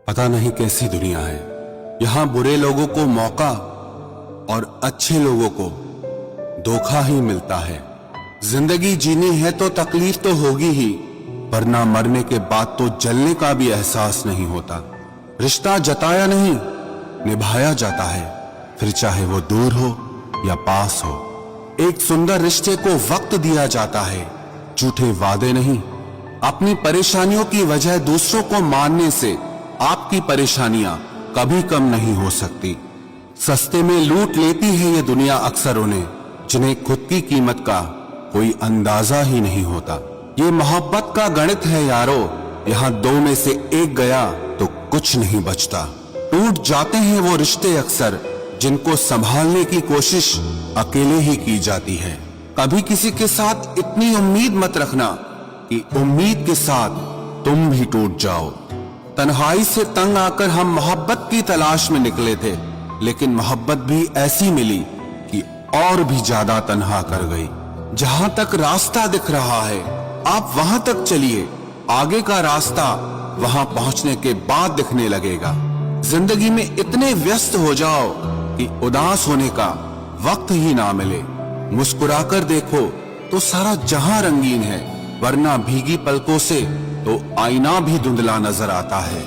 पता नहीं कैसी दुनिया है। यहाँ बुरे लोगों को मौका और अच्छे लोगों को धोखा ही मिलता है। जिंदगी जीनी है तो तकलीफ तो होगी ही, वरना मरने के बाद तो जलने का भी एहसास नहीं होता। रिश्ता जताया नहीं, निभाया जाता है, फिर चाहे वो दूर हो या पास हो। एक सुंदर रिश्ते को वक्त दिया जाता है, झूठे वादे नहीं। अपनी परेशानियों की वजह दूसरों को मानने से आपकी परेशानियां कभी कम नहीं हो सकती। सस्ते में लूट लेती है ये दुनिया अक्सर उन्हें, जिन्हें खुद की कीमत का कोई अंदाजा ही नहीं होता। ये मोहब्बत का गणित है यारो, यहाँ दो में से एक गया तो कुछ नहीं बचता। टूट जाते हैं वो रिश्ते अक्सर, जिनको संभालने की कोशिश अकेले ही की जाती है। कभी किसी के साथ इतनी उम्मीद मत रखना कि उम्मीद के साथ तुम भी टूट जाओ। तन्हाई से तंग आकर हम मोहब्बत की तलाश में निकले थे, लेकिन मोहब्बत भी ऐसी मिली कि और भी ज्यादा तन्हा कर गई। जहां तक रास्ता दिख रहा है आप वहां तक चलिए, आगे का रास्ता वहां पहुंचने के बाद दिखने लगेगा। जिंदगी में इतने व्यस्त हो जाओ कि उदास होने का वक्त ही ना मिले। मुस्कुराकर देखो तो सारा जहां रंगीन है, वरना भीगी पलकों से तो आईना भी धुंधला नजर आता है।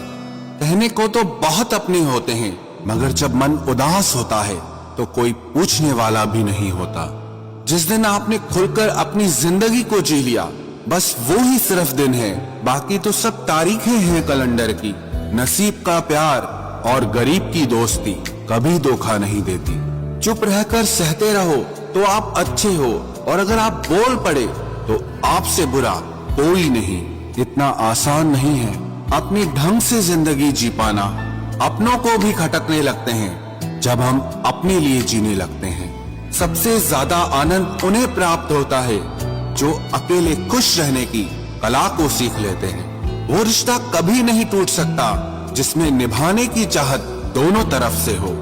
कहने को तो बहुत अपने होते हैं, मगर जब मन उदास होता है तो कोई पूछने वाला भी नहीं होता। जिस दिन आपने खुलकर अपनी जिंदगी को जी लिया, बस वो ही सिर्फ दिन है, बाकी तो सब तारीखें हैं कैलेंडर की। नसीब का प्यार और गरीब की दोस्ती कभी धोखा नहीं देती। चुप रहकर सहते रहो तो आप अच्छे हो, और अगर आप बोल पड़े तो आपसे बुरा कोई नहीं। इतना आसान नहीं है अपनी ढंग से जिंदगी जी पाना। अपनों को भी खटकने लगते हैं जब हम अपने लिए जीने लगते हैं। सबसे ज्यादा आनंद उन्हें प्राप्त होता है जो अकेले खुश रहने की कला को सीख लेते हैं। वो रिश्ता कभी नहीं टूट सकता जिसमें निभाने की चाहत दोनों तरफ से हो।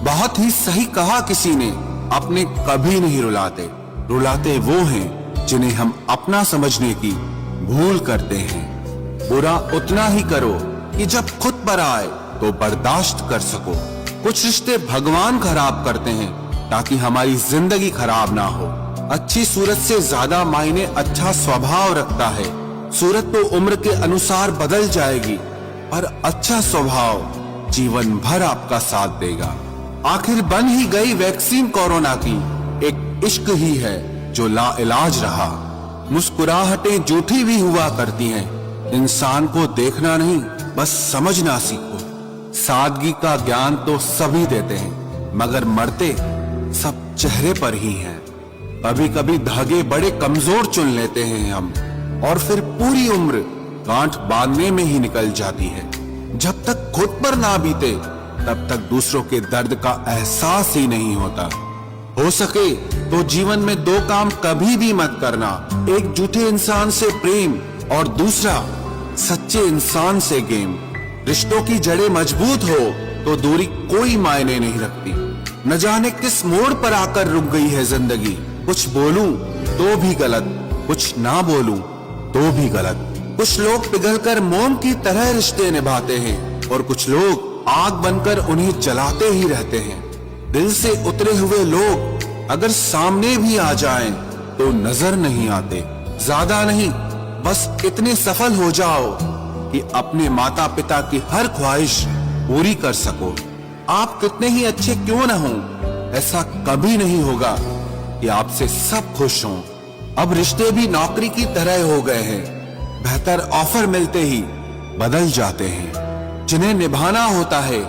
बहुत ही सही कहा किसी ने, अपने कभी नहीं रुलाते, रुलाते वो हैं जिन्हें हम अपना समझने की भूल करते हैं। बुरा उतना ही करो कि जब खुद पर आए तो बर्दाश्त कर सको। कुछ रिश्ते भगवान खराब करते हैं ताकि हमारी जिंदगी खराब ना हो। अच्छी सूरत से ज्यादा मायने अच्छा स्वभाव रखता है। सूरत तो उम्र के अनुसार बदल जाएगी, पर अच्छा स्वभाव जीवन भर आपका साथ देगा। आखिर बन ही गई वैक्सीन कोरोना की, एक इश्क ही है जो लाइलाज रहा। मुस्कुराहटें झूठी भी हुआ करती हैं, इंसान को देखना नहीं बस समझना सीखो। सादगी का ज्ञान तो सभी देते हैं, मगर मरते सब चेहरे पर ही हैं। कभी कभी धागे बड़े कमजोर चुन लेते हैं हम, और फिर पूरी उम्र गांठ बांधने में ही निकल जाती है। जब तक खुद पर ना बीते तब तक दूसरों के दर्द का एहसास ही नहीं होता। हो सके तो जीवन में दो काम कभी भी मत करना, एक झूठे इंसान से प्रेम और दूसरा सच्चे इंसान से गेम। रिश्तों की जड़ें मजबूत हो तो दूरी कोई मायने नहीं रखती। न जाने किस मोड़ पर आकर रुक गई है जिंदगी। कुछ बोलूं तो भी गलत, कुछ ना बोलूं तो भी गलत। कुछ लोग पिघलकर मोम की तरह रिश्ते निभाते हैं, और कुछ लोग आग बनकर उन्हें जलाते ही रहते हैं। दिल से उतरे हुए लोग अगर सामने भी आ जाएं तो नजर नहीं आते। ज्यादा नहीं, बस इतने सफल हो जाओ कि अपने माता पिता की हर ख्वाहिश पूरी कर सको। आप कितने ही अच्छे क्यों न हो, ऐसा कभी नहीं होगा कि आपसे सब खुश हों। अब रिश्ते भी नौकरी की तरह हो गए हैं, बेहतर ऑफर मिलते ही बदल जाते हैं। जिन्हें निभाना होता है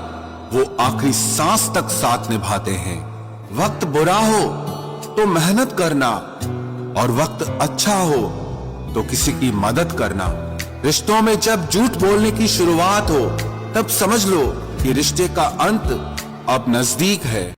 वो आखिरी सांस तक साथ निभाते हैं। वक्त बुरा हो तो मेहनत करना, और वक्त अच्छा हो तो किसी की मदद करना। रिश्तों में जब झूठ बोलने की शुरुआत हो तब समझ लो कि रिश्ते का अंत अब नजदीक है।